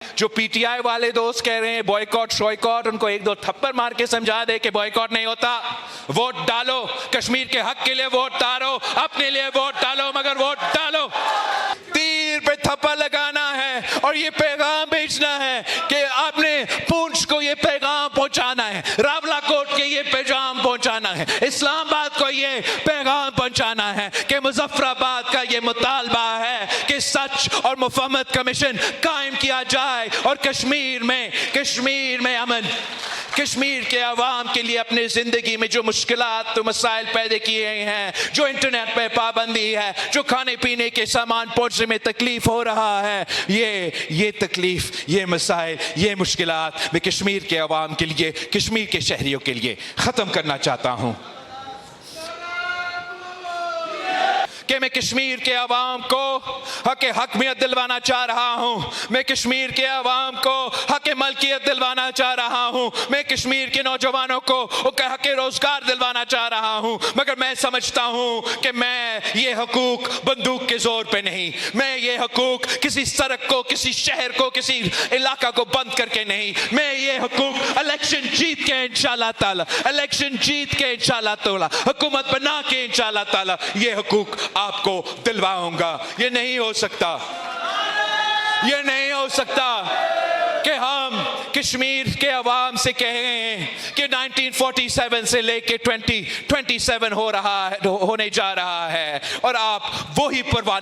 جو P T I والے دوست کہہ رہے ہیں بوائیکاٹ شوائیکاٹ، ان کو ایک دو تھپڑ مار کے سمجھا دے کہ بوائیکاٹ نہیں ہوتا، ووٹ ڈالو، کشمیر کے حق کے لیے ووٹ ڈالو، اپنے لیے ووٹ ڈالو، مگر ووٹ ڈالو۔ تیر پہ تھپڑ لگانا ہے اور یہ پیغام بھیجنا ہے کہ آپ نے پونچھ کو یہ پیغام پہنچانا ہے، راولا کوٹ کے یہ پیغام پہنچانا ہے، اسلام آباد کو یہ پیغام پہنچانا ہے کہ مظفر آباد کا یہ مطالبہ ہے کہ سچ اور مفاہمت کمیشن قائم کیا جائے اور کشمیر میں امن، کشمیر کے عوام کے لیے اپنے زندگی میں جو مشکلات و مسائل پیدا کیے ہیں، جو انٹرنیٹ پہ پابندی ہے، جو کھانے پینے کے سامان پہنچنے میں تکلیف ہو رہا ہے، یہ تکلیف، یہ مسائل، یہ مشکلات میں کشمیر کے عوام کے لیے، کشمیر کے شہریوں کے لیے ختم کرنا چاہتا ہوں کہ میں کشمیر کے عوام کو حق ملکیت دلوانا چاہ رہا ہوں، میں کشمیر کے عوام کو حق ملکیت دلوانا چاہ رہا ہوں، میں کشمیر کے نوجوانوں کو حق روزگار دلوانا چاہ رہا ہوں، مگر میں سمجھتا ہوں کہ میں یہ حقوق بندوق کے زور پہ نہیں، میں یہ حقوق کسی سڑک کو، کسی شہر کو، کسی علاقہ کو بند کر کے نہیں، میں یہ حقوق الیکشن جیت کے انشاءاللہ تعالی، الیکشن جیت کے انشاءاللہ تعالی، حکومت بنا کے انشاءاللہ تعالی یہ حقوق آپ کو دلواؤں گا۔ یہ نہیں ہو سکتا کہ ہم کشمیر کے عوام سے کہیں کہ 1947 سے لے کے 2027 ہونے جا رہا ہے اور آپ وہی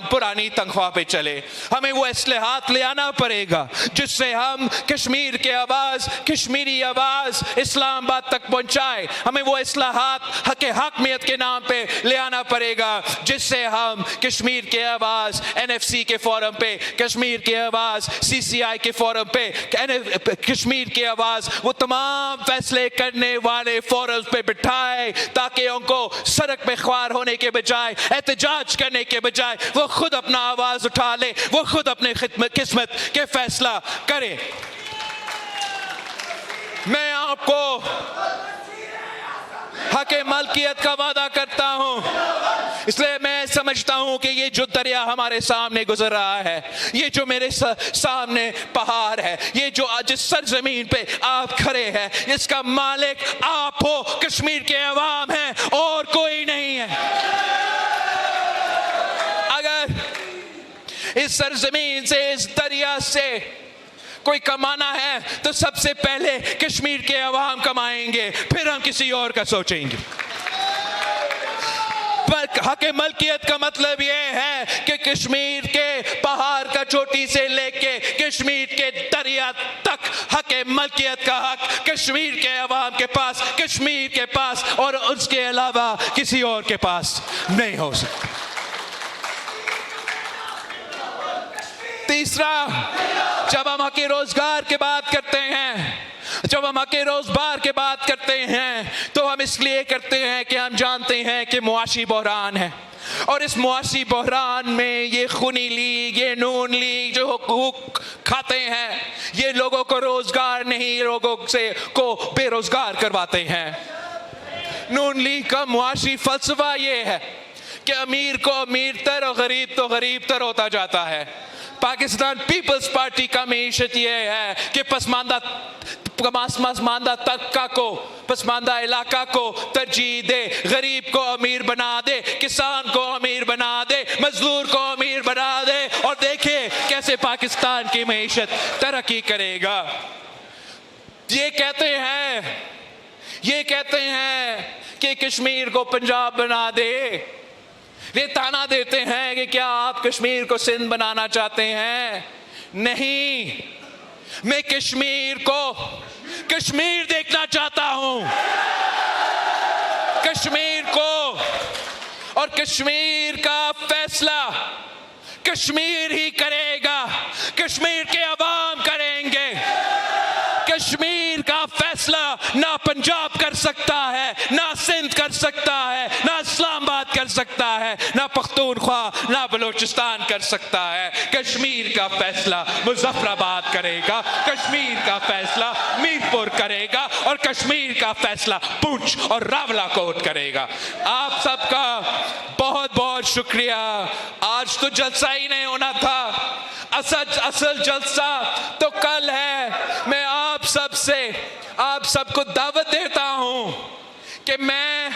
پرانی تنخواہ پہ چلے۔ ہمیں وہ اصلاحات لے آنا پڑے گا جس سے ہم کشمیر کے آواز، کشمیری آواز اسلام آباد تک پہنچائے۔ ہمیں وہ اصلاحات حاکمیت کے نام پہ لے آنا پڑے گا جس سے ہم کشمیر کے آواز NFC کے فورم پہ، کشمیر کے آواز CCI کے فورم پہ، کشمیر کی آواز وہ تمام فیصلے کرنے والے فورمز پہ بٹھائے تاکہ ان کو سڑک پہ خوار ہونے کے بجائے، احتجاج کرنے کے بجائے وہ خود اپنا آواز اٹھا لے، وہ خود اپنے قسمت کے فیصلہ کرے۔ میں آپ کو حق ملکیت کا وعدہ کرتا ہوں، اس لیے میں سمجھتا ہوں کہ یہ جو دریا ہمارے سامنے گزر رہا ہے، یہ جو میرے سامنے پہاڑ ہے، یہ جو جس سرزمین پہ آپ کھڑے ہیں، اس کا مالک آپ ہو، کشمیر کے عوام ہیں، اور کوئی نہیں ہے۔ اگر اس سرزمین سے، اس دریا سے کوئی کمانا ہے تو سب سے پہلے کشمیر کے عوام کمائیں گے، پھر ہم کسی اور کا سوچیں گے۔ حق ملکیت کا مطلب یہ ہے کہ کشمیر کے پہاڑ کا چوٹی سے لے کے کشمیر کے دریا تک حق ملکیت کا حق کشمیر کے عوام کے پاس، کشمیر کے پاس، اور اس کے علاوہ کسی اور کے پاس نہیں ہو سکتا۔ تیسرا، جب ہم حق روزگار کی بات کرتے ہیں، جب ہم حق روزگار کی بات کرتے ہیں تو ہم اس لیے کرتے ہیں کہ ہم جانتے ہیں کہ معاشی بحران ہے، اور اس معاشی بحران میں یہ خونی لیگ، یہ نون لیگ جو حقوق کھاتے ہیں، یہ لوگوں کو روزگار نہیں، لوگوں کو بے روزگار کرواتے ہیں۔ نون لیگ کا معاشی فلسفہ یہ ہے کہ امیر کو امیر تر اور غریب تو غریب تر ہوتا جاتا ہے۔ پاکستان پیپلز پارٹی کا معیشت یہ ہے کہ پسماندہ طبقہ کو، پسماندہ علاقہ کو ترجیح دے، غریب کو امیر بنا دے، کسان کو امیر بنا دے، مزدور کو امیر بنا دے، اور دیکھے کیسے پاکستان کی معیشت ترقی کرے گا۔ یہ کہتے ہیں کہ کشمیر کو پنجاب بنا دے، یہ تانا دیتے ہیں کہ کیا آپ کشمیر کو سندھ بنانا چاہتے ہیں؟ نہیں، میں کشمیر کو کشمیر دیکھنا چاہتا ہوں، کشمیر کو، اور کشمیر کا فیصلہ کشمیر ہی کرے گا، کشمیر کے عوام کریں گے۔ کشمیر کا فیصلہ نہ پنجاب کر سکتا ہے، نہ سندھ کر سکتا ہے، نہ اسلام آباد کر سکتا ہے، نہ پختونخوا، نہ بلوچستان کر سکتا ہے۔ کشمیر کا فیصلہ مظفر آباد کرے گا، کشمیر کا فیصلہ میرپور کرے گا، اور کشمیر کا فیصلہ پونچھ اور راولا کوٹ کرے گا۔ آپ سب کا بہت بہت شکریہ۔ آج تو جلسہ ہی نہیں ہونا تھا، اصل جلسہ تو کل ہے. میں آپ سب کو دعوت دیتا ہوں کہ میں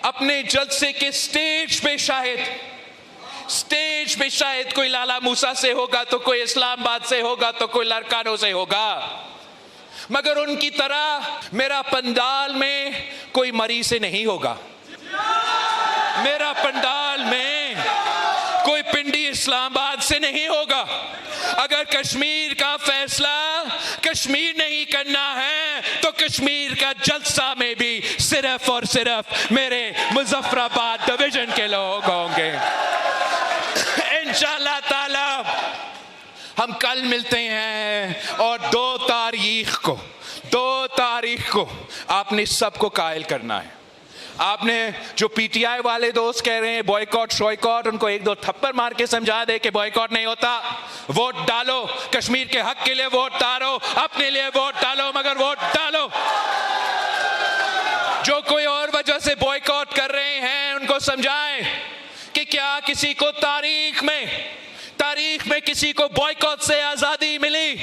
اپنے جلسے کے سٹیج پہ شاید کوئی لالا موسیٰ سے ہوگا تو کوئی اسلام آباد سے ہوگا تو کوئی لڑکانوں سے ہوگا، مگر ان کی طرح میرا پنڈال میں کوئی مریض سے نہیں ہوگا. میرا پنڈال میں کوئی پنڈی اسلام آباد سے نہیں ہوگا. اگر کشمیر کا فیصلہ کشمیر نہیں کرنا ہے تو کشمیر کا جلسہ میں بھی صرف اور صرف میرے مظفر آباد ڈویژن کے لوگ ہوں گے. انشاءاللہ تعالی ہم کل ملتے ہیں اور 2 تاریخ کو آپ نے سب کو قائل کرنا ہے. آپ نے جو پی ٹی آئی والے دوست کہہ رہے ہیں بوائیکاٹ شوائیکاٹ، ان کو 1-2 تھپڑ مار کے سمجھا دے کہ بوائیکاٹ نہیں ہوتا. ووٹ ڈالو، کشمیر کے حق کے لیے ووٹ ڈالو، اپنے لیے ووٹ ڈالو، مگر ووٹ ڈالو. جو کوئی اور وجہ سے بوائیکاٹ کر رہے ہیں ان کو سمجھائیں کہ کیا کسی کو تاریخ میں کسی کو بوائیکاٹ سے آزادی ملی؟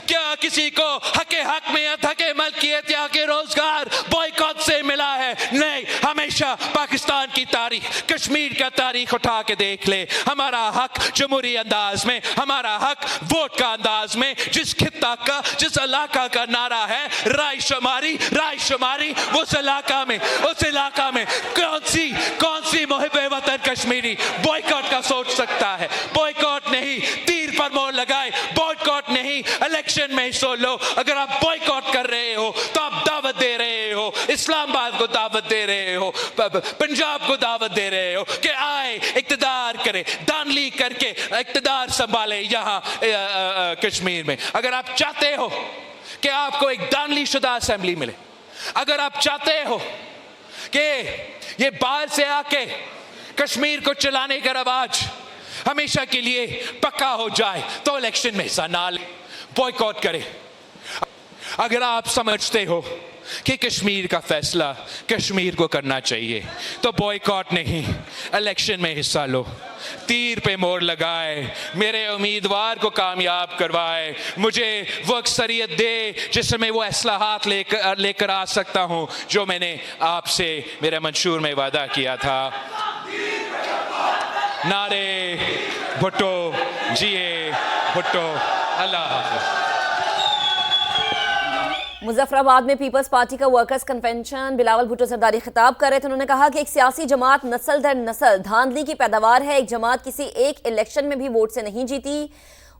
کیا کسی کو حق میں ملکیت یا حق روزگار بوائیکاٹ سے ملا ہے؟ نہیں. ہمیشہ پاکستان کی تاریخ، کشمیر کا تاریخ اٹھا کے دیکھ لے. ہمارا حق جمہوری انداز میں، ہمارا حق ووٹ کا انداز میں، جس خطہ کا، جس علاقہ کا نعرہ ہے رائے شماری، اس علاقہ میں کون سی محب وطن کشمیری بوائیکاٹ کا سوچ سکتا ہے؟ بوائیکاٹ نہیں، تیر پر مور لگائے. بوائیکاٹ نہیں، الیکشن میں حصہ لو. اگر آپ بوائیکاٹ کر رہے ہو تو آپ دعوت دے رہے ہو، اسلام آباد کو دعوت دے رہے ہو، پنجاب کو دعوت دے رہے ہو کہ آئے اقتدار کرے، دانلی کر کے اقتدار سنبھالے یہاں کشمیر میں. اگر آپ چاہتے ہو کہ آپ کو ایک دانلی شدہ اسمبلی ملے، اگر آپ چاہتے ہو کہ یہ باہر سے آ کے کشمیر کو چلانے کا رواج ہمیشہ کے لیے پکا ہو جائے تو الیکشن میں حصہ نہ لے، بوائیکاٹ کرے. اگر آپ سمجھتے ہو کہ کشمیر کا فیصلہ کشمیر کو کرنا چاہیے تو بوائیکاٹ نہیں، الیکشن میں حصہ لو، تیر پہ مور لگائے، میرے امیدوار کو کامیاب کروائے، مجھے وہ اکثریت دے جس میں وہ اصلاحات لے کر آ سکتا ہوں جو میں نے آپ سے میرے منشور میں وعدہ کیا تھا. نعرے بھٹو جیے بھٹو. اللہ حافظ. مظفر آباد میں پیپلز پارٹی کا ورکرز کنونشن، بلاول بھٹو زرداری خطاب کر رہے تھے. انہوں نے کہا کہ ایک سیاسی جماعت نسل در نسل دھاندلی کی پیداوار ہے. ایک جماعت کسی ایک الیکشن میں بھی ووٹ سے نہیں جیتی،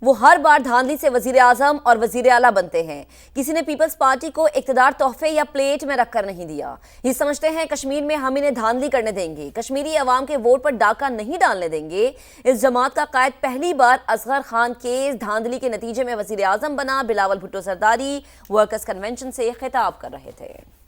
وہ ہر بار دھاندلی سے وزیر اعظم اور وزیر اعلیٰ بنتے ہیں. کسی نے پیپلز پارٹی کو اقتدار تحفے یا پلیٹ میں رکھ کر نہیں دیا. یہ سمجھتے ہیں کشمیر میں ہم انہیں دھاندلی کرنے دیں گے، کشمیری عوام کے ووٹ پر ڈاکہ نہیں ڈالنے دیں گے. اس جماعت کا قائد پہلی بار اصغر خان کیس دھاندلی کے نتیجے میں وزیر اعظم بنا. بلاول بھٹو زرداری ورکرز کنونشن سے خطاب کر رہے تھے.